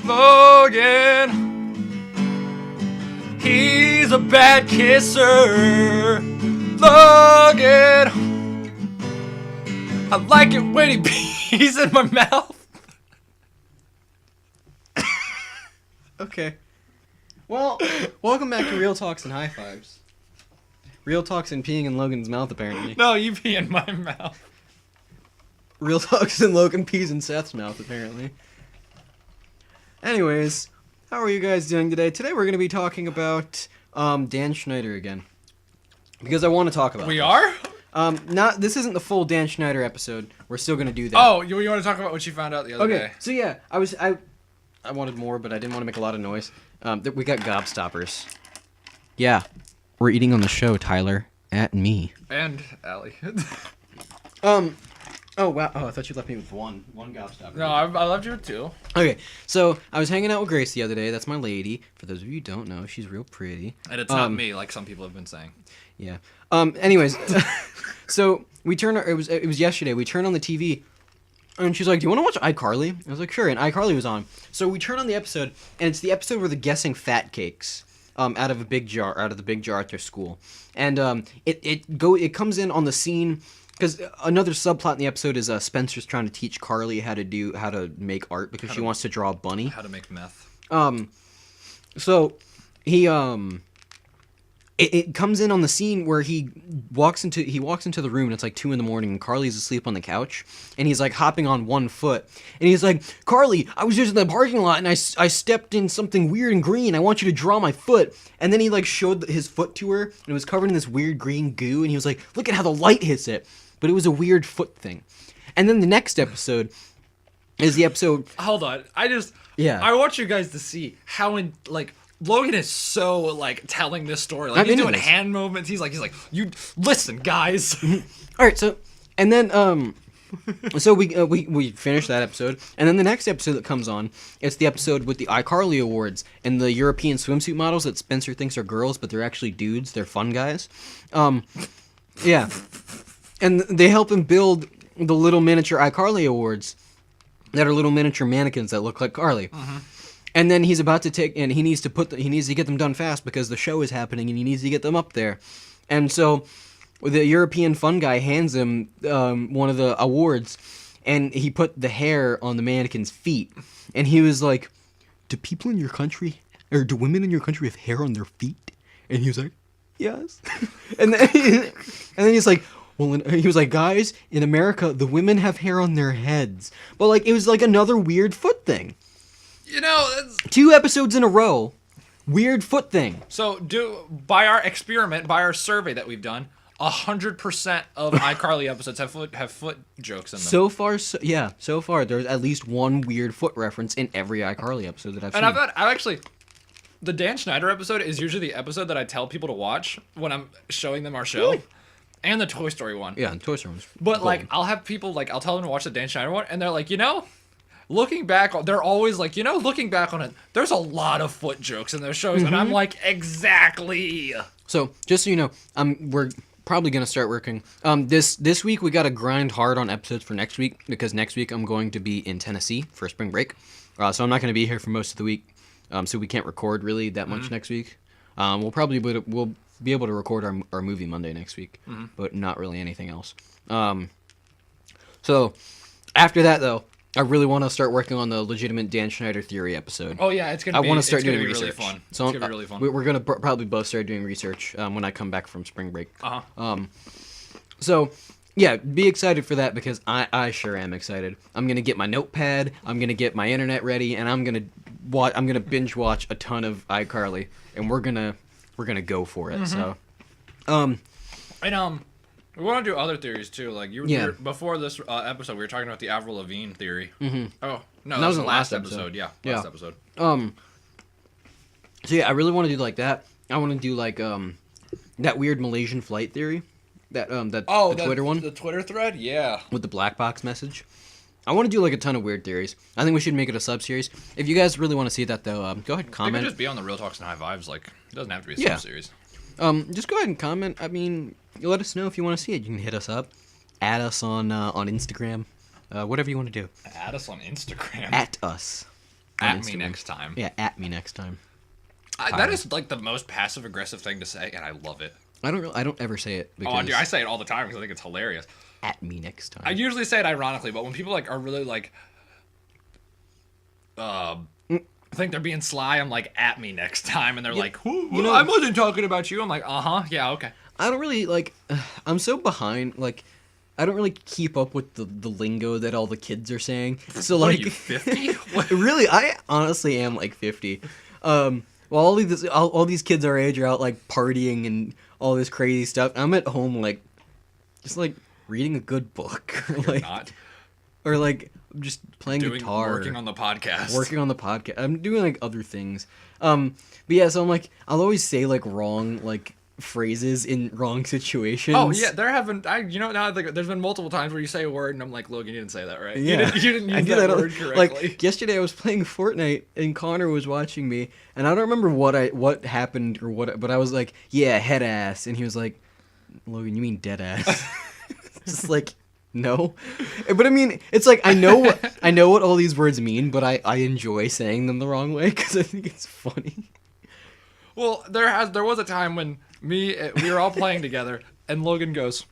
Logan. He's a bad kisser. Logan. I like it when he pees in my mouth. Okay. Well, welcome back to Real Talks and High Fives. Real Talks and peeing in Logan's mouth, apparently. No, you pee in my mouth. Real Talks and Logan pees in Seth's mouth, apparently. Anyways, how are you guys doing today? Today we're going to be talking about Dan Schneider again. Because I want to talk about We this. are? This isn't the full Dan Schneider episode. We're still going to do that. Oh, you want to talk about what you found out the other day? So yeah, I wanted more, but I didn't want to make a lot of noise. We got gobstoppers. Yeah, we're eating on the show, Tyler. At me. And Allie. Oh, wow. Oh, I thought you left me with one gobstopper. No, I left you with two. Okay, so I was hanging out with Grace the other day. That's my lady. For those of you who don't know, she's real pretty. And it's not me, like some people have been saying. Yeah. Anyways, so it was yesterday. We turned on the TV, and she's like, "Do you want to watch iCarly?" I was like, "Sure." And iCarly was on. So we turn on the episode, and it's the episode where they're guessing fat cakes out of the big jar at their school, and it comes in on the scene. Because another subplot in the episode is Spencer's trying to teach Carly how to make art because she wants to draw a bunny. How to make meth. So he it comes in on the scene where he walks into the room and it's like 2 a.m. and Carly's asleep on the couch and he's like hopping on one foot and he's like, "Carly, I was just in the parking lot and I stepped in something weird and green. I want you to draw my foot." And then he like showed his foot to her and it was covered in this weird green goo and he was like, "Look at how the light hits it." But it was a weird foot thing. And then the next episode is the episode... Hold on. Yeah. I want you guys to see how Logan is so like telling this story. Like he's doing hand movements. He's like, "You listen, guys." All right, so and then so we finished that episode, and then the next episode that comes on, it's the episode with the iCarly Awards and the European swimsuit models that Spencer thinks are girls, but they're actually dudes. They're fun guys. Yeah. And they help him build the little miniature iCarly Awards that are little miniature mannequins that look like Carly. Mm-hmm. And then he's about to he needs to get them done fast because the show is happening and he needs to get them up there. And so the European fun guy hands him one of the awards and he put the hair on the mannequin's feet. And he was like, "Do people in your country, or do women in your country have hair on their feet?" And he was like, "Yes." and then he's like, "Well," he was like, "Guys, in America, the women have hair on their heads." But, like, it was, like, another weird foot thing. You know, it's... 2 episodes in a row, weird foot thing. So, by our survey that we've done, 100% of iCarly episodes have foot jokes in them. So far, there's at least one weird foot reference in every iCarly episode that I've seen. And I've actually... The Dan Schneider episode is usually the episode that I tell people to watch when I'm showing them our show. Really? And the Toy Story one. Yeah, the Toy Story one's But, golden. like, I'll have people, like, I'll tell them to watch the Dan Schneider one, and they're like, looking back, they're always like, looking back on it, there's a lot of foot jokes in those shows, and I'm like, exactly. So, just so you know, we're probably going to start working. This week, we got to grind hard on episodes for next week, because next week I'm going to be in Tennessee for spring break. So I'm not going to be here for most of the week, so we can't record really that much next week. We'll be able to record our movie Monday next week, but not really anything else. So, after that, though, I really want to start working on the legitimate Dan Schneider theory episode. Oh, yeah, I want to start doing research. Really fun. So, it's going to be really fun. We're going to probably both start doing research when I come back from spring break. Uh-huh. So, yeah, be excited for that because I sure am excited. I'm going to get my notepad, I'm going to get my internet ready, and I'm going to binge watch a ton of iCarly, and we're going to go for it. So, and we want to do other theories too. Like before this episode, we were talking about the Avril Lavigne theory. Mm-hmm. Oh no, that was the last episode. Yeah, last episode. So yeah, I really want to do like that. I want to do like that weird Malaysian flight theory. The Twitter one. The Twitter thread, yeah. With the black box message. I want to do like a ton of weird theories. I think we should make it a sub-series. If you guys really want to see that, though, go ahead and comment. It could just be on the Real Talks and High Vibes. Like, it doesn't have to be a sub-series. Just go ahead and comment. I mean, let us know if you want to see it. You can hit us up. Add us on Instagram. Whatever you want to do. Add us on Instagram. At us. At me next time. Yeah, at me next time. That is like the most passive aggressive thing to say, and I love it. I don't ever say it. Because... Oh, dude, I say it all the time because I think it's hilarious. At me next time. I usually say it ironically, but when people like are really like, I think they're being sly. I'm like, at me next time, and they're like, I wasn't talking about you. I'm like, yeah, okay. I don't really like. I'm so behind. Like, I don't really keep up with the lingo that all the kids are saying. So like, what are you, 50? Really, I honestly am like 50. While all these kids our age are out like partying and all this crazy stuff, I'm at home like, just like reading a good book, or like just playing guitar, working on the podcast. I'm doing like other things. But yeah, so I'm like, I'll always say like wrong like phrases in wrong situations. Oh yeah, now there's been multiple times where you say a word and I'm like, Logan, you didn't say that right. Yeah, you didn't use that word correctly. Like yesterday, I was playing Fortnite and Connor was watching me, and I don't remember what happened or what, but I was like, yeah, head ass, and he was like, Logan, you mean dead ass? Just like, no, but I mean, it's like I know what all these words mean, but I enjoy saying them the wrong way because I think it's funny. Well, there was a time when we were all playing together, and Logan goes,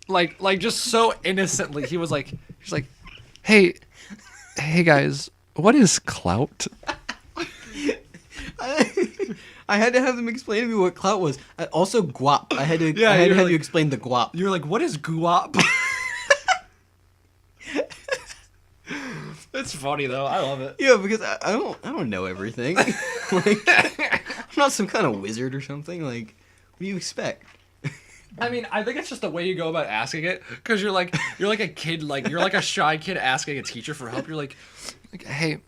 like just so innocently, he's like, hey guys, what is clout? I had to have them explain to me what clout was. Also, guap. I had to have you explain the guap. You were like, what is guap? It's funny though. I love it. Yeah, because I don't know everything. Like, I'm not some kind of wizard or something. Like, what do you expect? I mean, I think it's just the way you go about asking it. Because you're like a kid, like you're like a shy kid asking a teacher for help. You're like hey,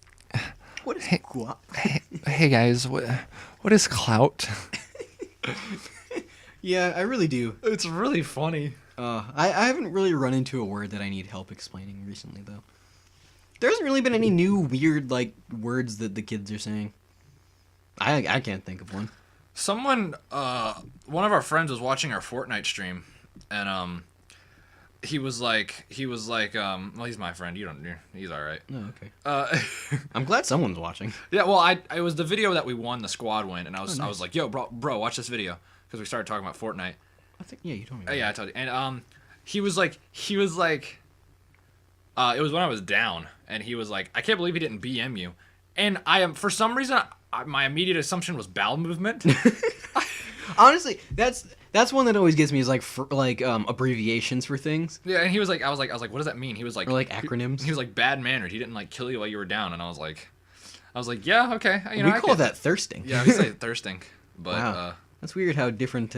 what is guap? Hey guys, what is clout? Yeah, I really do. It's really funny. I haven't really run into a word that I need help explaining recently, though. There hasn't really been any new weird, like, words that the kids are saying. I can't think of one. One of our friends was watching our Fortnite stream, and, he was like, well, he's my friend. He's all right. Oh, okay. I'm glad someone's watching. Yeah, well, it was the video that we won, the squad win, and I was like, yo, bro, watch this video, because we started talking about Fortnite. I think, yeah, you told me. Yeah, I told you. And, he was like, it was when I was down, and he was like, I can't believe he didn't BM you. And for some reason, my immediate assumption was bowel movement. Honestly, that's one that always gets me, is like abbreviations for things. Yeah, and he was like, I was like, what does that mean? He was like, or like acronyms. He was like, bad mannered. He didn't like kill you while you were down. And I was like, yeah, okay. We call that thirsting. Yeah, we say thirsting. But wow. That's weird how different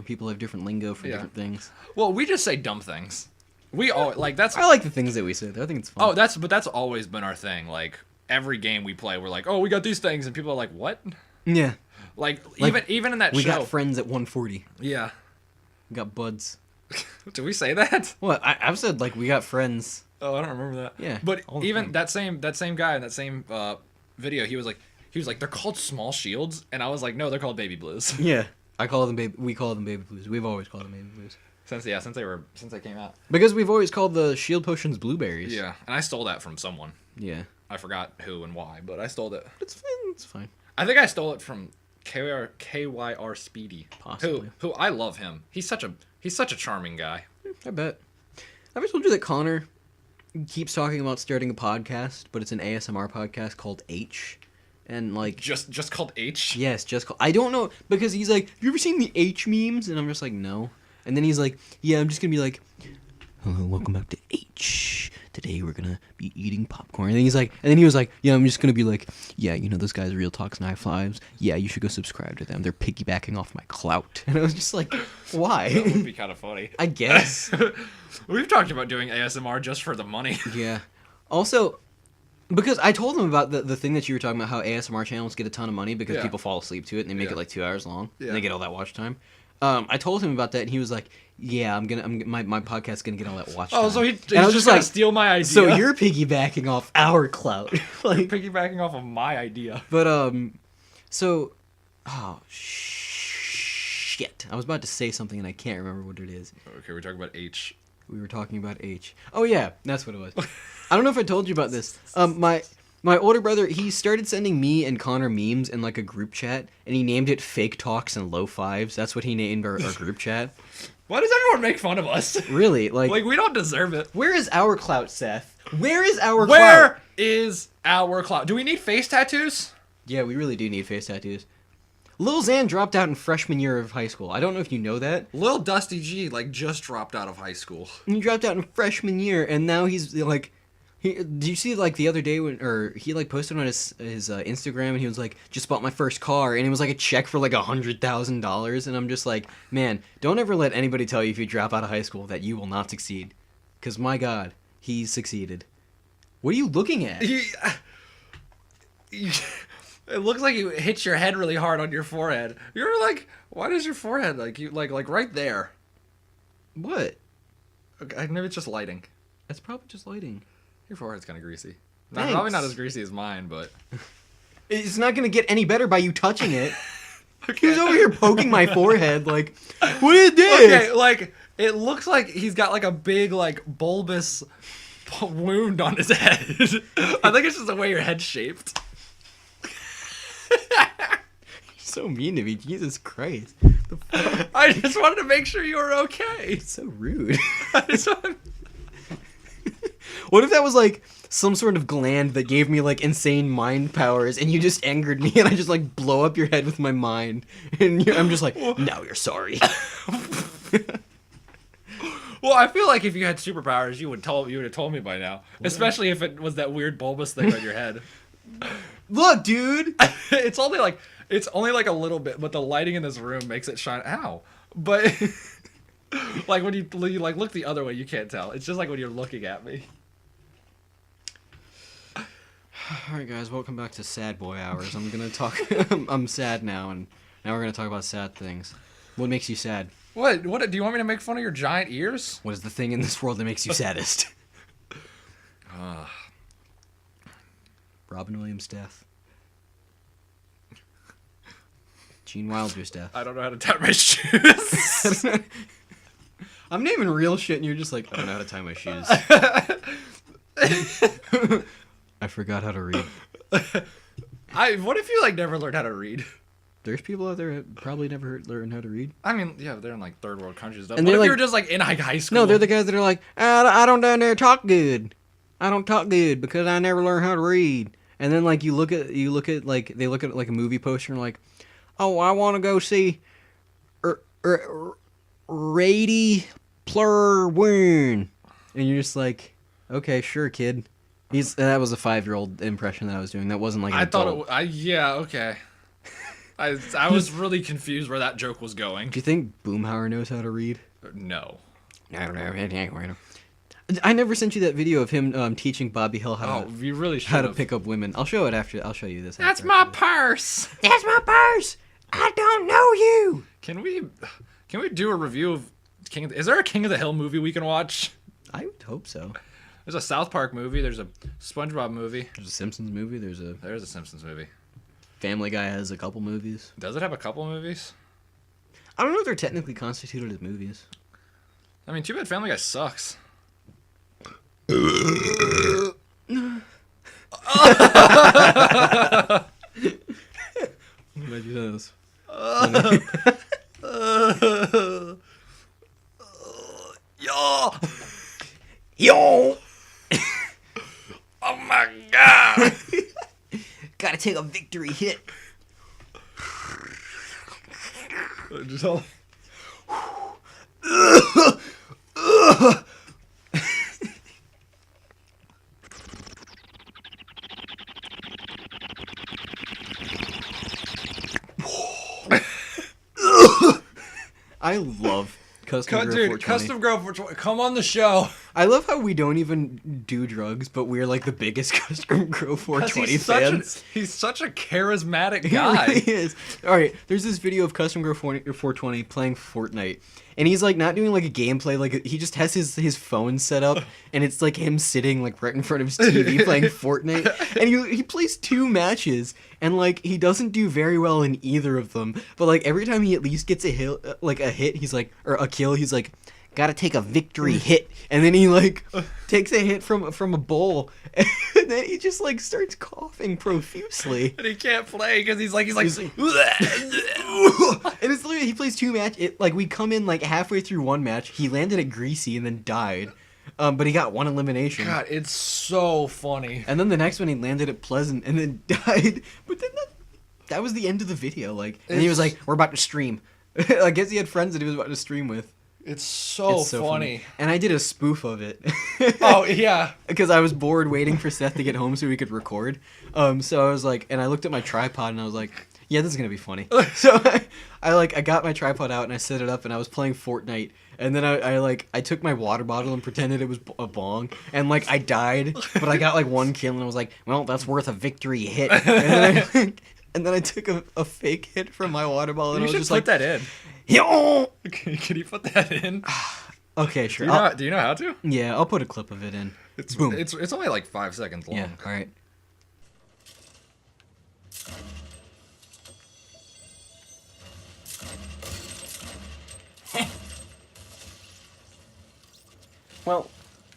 people have different lingo for different things. Well, we just say dumb things. We all like that's. I like the things that we say. I think it's fun. Oh, that's always been our thing. Like every game we play, we're like, oh, we got these things, and people are like, what? Yeah. Like even in that we show. We got friends at 140. Yeah. We got buds. Did we say that? What? I've said like we got friends. Oh, I don't remember that. Yeah. But even that same guy in that same video, he was like they're called small shields, and I was like, no, they're called baby blues. Yeah. We call them baby blues. We've always called them baby blues. Since they came out. Because we've always called the shield potions blueberries. Yeah, and I stole that from someone. Yeah. I forgot who and why, but I stole it. It's fine. I think I stole it from KYR Speedy. Possibly. Who I love him. He's such a charming guy. I bet. Have I told you that Connor keeps talking about starting a podcast, but it's an ASMR podcast called H? And like just called H? Yes, just called. I don't know, because he's like, have you ever seen the H memes? And I'm just like, no. And then he's like, yeah, I'm just gonna be like, hello, welcome back to H. Today we're gonna be eating popcorn. And then he was like, yeah, I'm just gonna be like, yeah, you know those guys, Real Talks and High Fives. Yeah, you should go subscribe to them. They're piggybacking off my clout. And I was just like, why? That would be kind of funny. I guess. We've talked about doing ASMR just for the money. Yeah. Also, because I told him about the thing that you were talking about, how ASMR channels get a ton of money because people fall asleep to it and they make it like 2 hours long. Yeah. And they get all that watch time. I told him about that, and he was like, "Yeah, my podcast's gonna get all that watch time." Oh, so he's just like, steal my idea. So you're piggybacking off our clout, like piggybacking off of my idea. But shit! I was about to say something, and I can't remember what it is. Okay, we're talking about H. We were talking about H. Oh yeah, that's what it was. I don't know if I told you about this. My older brother, he started sending me and Connor memes in like a group chat, and he named it Fake Talks and Low Fives. That's what he named our group chat. Why does everyone make fun of us? Really? Like we don't deserve it. Where is our clout, Seth? Where is our clout? Where is our clout? Do we need face tattoos? Yeah, we really do need face tattoos. Lil Xan dropped out in freshman year of high school. I don't know if you know that. Lil Dusty G like just dropped out of high school. He dropped out in freshman year, and now he's like, did you see like the other day when he like posted on his Instagram, and he was like, just bought my first car, and it was like a check for like $100,000, and I'm just like, man, don't ever let anybody tell you if you drop out of high school that you will not succeed, because my God, he succeeded. What are you looking at? It looks like you hit your head really hard on your forehead. You're like, why does your forehead like right there? What? Okay, maybe it's just lighting. That's probably just lighting. Your forehead's kind of greasy. Thanks. Probably not as greasy as mine, but It's not gonna get any better by you touching it. okay. He's over here poking my forehead like, what is this? Okay, like it looks like he's got like a big like bulbous wound on his head. I think it's just the way your head's shaped. So mean to me, Jesus Christ. I just wanted to make sure you were okay. It's so rude. I just wanted- What if that was like some sort of gland that gave me like insane mind powers, and you just angered me, and I just like blow up your head with my mind, and I'm just like, now you're sorry. Well, I feel like if you had superpowers, you would have told me by now. Especially if it was that weird bulbous thing on your head. Look, dude. It's only like a little bit, but the lighting in this room makes it shine. Ow! But like when you like look the other way, you can't tell. It's just like when you're looking at me. All right, guys, welcome back to Sad Boy Hours. I'm gonna talk. I'm sad now, and now we're gonna talk about sad things. What makes you sad? What? Do you want me to make fun of your giant ears? What is the thing in this world that makes you saddest? Robin Williams' death. Gene Wilder's death. I don't know how to tie my shoes. I'm naming real shit, and you're just like, I don't know how to tie my shoes. I forgot how to read. What if you like never learned how to read? There's people out there that probably never learned how to read. I mean, yeah, they're in like third world countries. Though. And What if they're you like- were just like in high school? No, they're the guys that are like, I don't down there talk good. I don't talk good because I never learned how to read. And then like you look at like they look at like a movie poster and like, oh, I want to go see Rady Plurwern. And you're just like, okay, sure, kid. That was a 5-year-old impression that I was doing. That wasn't like an I thought adult. yeah, okay. I was really confused where that joke was going. Do you think Boomhauer knows how to read? No. I never sent you that video of him teaching Bobby Hill Oh, you really should. how to pick up women. I'll show it after. I'll show you this. That's after. my purse. That's my purse. I don't know you. Can we do a review of King of the, is there a King of the Hill movie we can watch? I would hope so. There's a South Park movie. There's a SpongeBob movie. There's a Simpsons movie. There's a There's a Simpsons movie. Family Guy has a couple movies. Does it have a couple movies? I don't know if they're technically constituted as movies. I mean, too bad Family Guy sucks. Glad you know this. Yo! Yo! Oh my god! Gotta take a victory hit. Just hold. I love Custom Grow Dude, 420. Custom Grow 420. Come on the show. I love how we don't even do drugs, but we're like the biggest Custom Grow 420 fans. He's such a charismatic He guy. really is. All right, there's this video of Custom Grow 420 playing Fortnite, and he's like not doing like a gameplay. Like he just has his phone set up, and it's like him sitting like right in front of his TV playing Fortnite. And he plays 2 matches, and like he doesn't do very well in either of them. But like every time he at least gets a hit, he's like, or a kill, he's like, gotta take a victory hit, and then he like takes a hit from a bowl, and then he just like starts coughing profusely. And he can't play because he's like and it's literally he plays 2 matches. Like we come in like halfway through 1 match, he landed at Greasy and then died. But he got 1 elimination. God, it's so funny. And then the next one he landed at Pleasant and then died. But then that was the end of the video. Like, and he was like, "We're about to stream." I guess he had friends that he was about to stream with. It's so funny. And I did a spoof of it. Oh yeah. Because I was bored waiting for Seth to get home so we could record. So I was like, and I looked at my tripod and I was like, yeah, this is gonna be funny. So I got my tripod out and I set it up and I was playing Fortnite. And then I took my water bottle and pretended it was a bong, and like I died, but I got like 1 kill, and I was like, well, that's worth a victory hit. And then I took a fake hit from my water bottle, and You I was should just put like, that in. yo. Can you put that in? Okay, sure. Do you know how to? Yeah, I'll put a clip of it in. Boom. It's only like 5 seconds long. Yeah. All right. Well,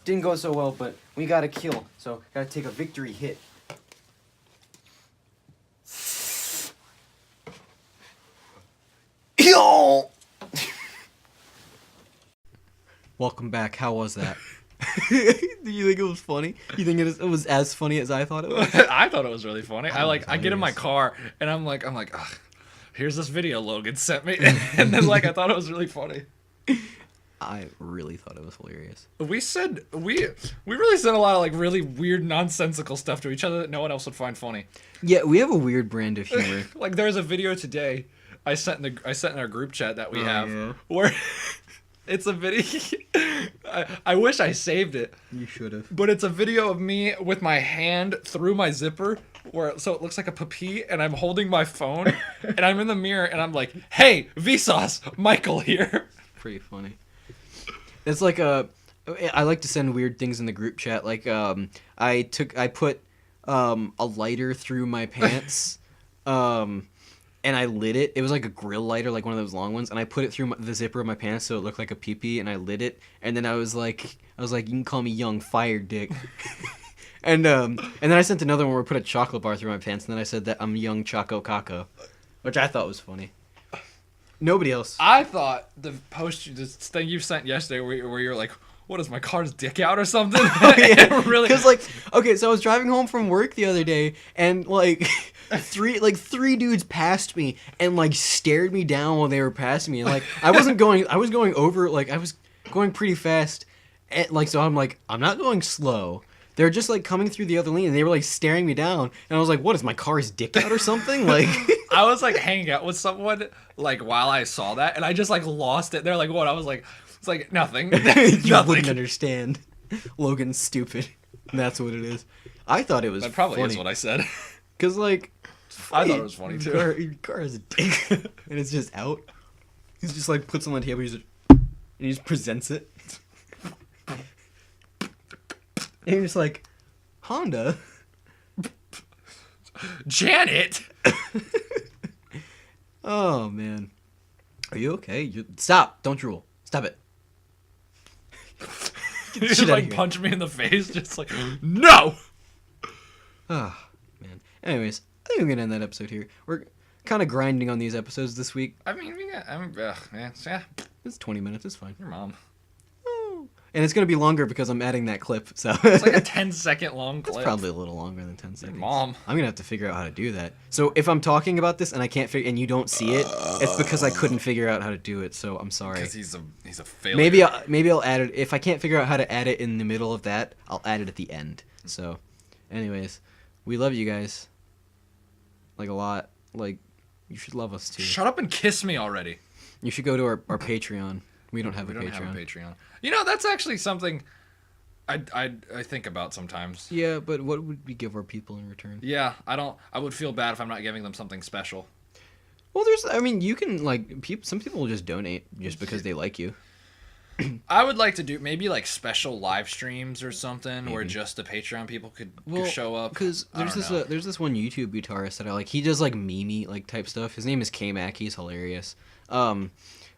didn't go so well, but we got a kill, so gotta take a victory hit. Yo! Welcome back. How was that? Do you think it was funny? You think it was as funny as I thought it was? I thought it was really funny. I get in my hilarious. car and I'm like, ugh, here's this video Logan sent me, and then like I thought it was really funny. I really thought it was hilarious. We really said a lot of like really weird nonsensical stuff to each other that no one else would find funny. Yeah, we have a weird brand of humor. Like there's a video today I sent in our group chat that we have yeah. where it's a video. I wish I saved it. You should have. But it's a video of me with my hand through my zipper, so it looks like a puppy, and I'm holding my phone, and I'm in the mirror, and I'm like, "Hey, Vsauce, Michael here." Pretty funny. It's like I like to send weird things in the group chat. Like I put a lighter through my pants, and I lit it. It was like a grill lighter, like one of those long ones, and I put it through the zipper of my pants so it looked like a pee-pee, and I lit it. And then I was like, you can call me Young Fire Dick. and then I sent another one where I put a chocolate bar through my pants, and then I said that I'm Young Choco Caco, which I thought was funny. Nobody else. I thought the thing you sent yesterday where you're like, what is my car's dick out or something? Oh, yeah. Really? Because okay, so I was driving home from work the other day, and like three dudes passed me and like stared me down while they were passing me, and like I was going over, like I was going pretty fast, and like so I'm like, I'm not going slow. They're just like coming through the other lane, and they were like staring me down, and I was like, what is my car's dick out or something? Like I was like hanging out with someone like while I saw that, and I just like lost it. They're like, what? I was like, it's like nothing. You wouldn't understand. Logan's stupid. That's what it is. I thought it was That probably funny. is what I said. Cause like, I thought it was funny too. Your car has a dick, and it's just out. He's just like puts it on the table, and he just presents it. And you're just like, Honda. Janet. Oh man, are you okay? Stop! Don't drool. Stop it. You Shit just outta like here. punch me in the face, just like no. Oh man. Anyways, I think we're gonna end that episode here. We're kind of grinding on these episodes this week. I mean, man, yeah. It's 20 minutes. It's fine. Your mom. And it's gonna be longer because I'm adding that clip. So It's like a 10-second long clip. It's probably a little longer than 10 seconds. Mom. I'm gonna have to figure out how to do that. So if I'm talking about this and I can't figure, and you don't see it, it's because I couldn't figure out how to do it. So I'm sorry. Because he's a failure. Maybe I'll add it if I can't figure out how to add it in the middle of that. I'll add it at the end. So, anyways, we love you guys. Like a lot. Like you should love us too. Shut up and kiss me already. You should go to our Patreon. We don't have a We don't Patreon. have a Patreon. You know, that's actually something I think about sometimes. Yeah, but what would we give our people in return? Yeah, I would feel bad if I'm not giving them something special. Well, you can like some people will just donate just because they like you. I would like to do maybe like special live streams or something where Maybe. just the Patreon people could show up. Because there's this one YouTube guitarist that I like. He does like meme like type stuff. His name is K-Mac. He's hilarious.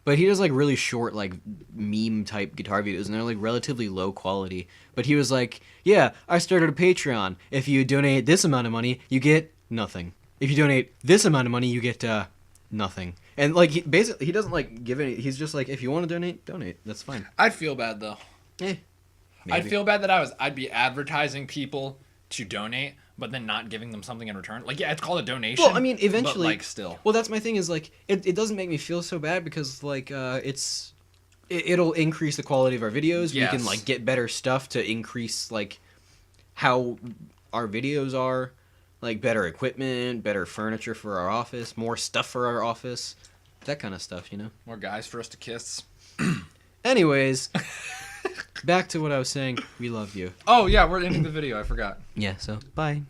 But he does like really short, like meme type guitar videos, and they're like relatively low quality. But he was like, "Yeah, I started a Patreon. If you donate this amount of money, you get nothing. If you donate this amount of money, you get nothing." And like he doesn't like give any. He's just like, if you want to donate. That's fine. I'd feel bad though. Maybe. I'd feel bad that I'd be advertising people to donate, but then not giving them something in return. Like, yeah, it's called a donation. Well, I mean, eventually, but, like, still. Well, that's my thing. Is like it doesn't make me feel so bad because like it'll increase the quality of our videos. Yes. We can like get better stuff to increase like how our videos are, like better equipment, better furniture for our office, more stuff for our office, that kind of stuff, you know. More guys for us to kiss. Anyways, back to what I was saying. We love you. Oh yeah, we're ending the video. I forgot. Yeah. So bye.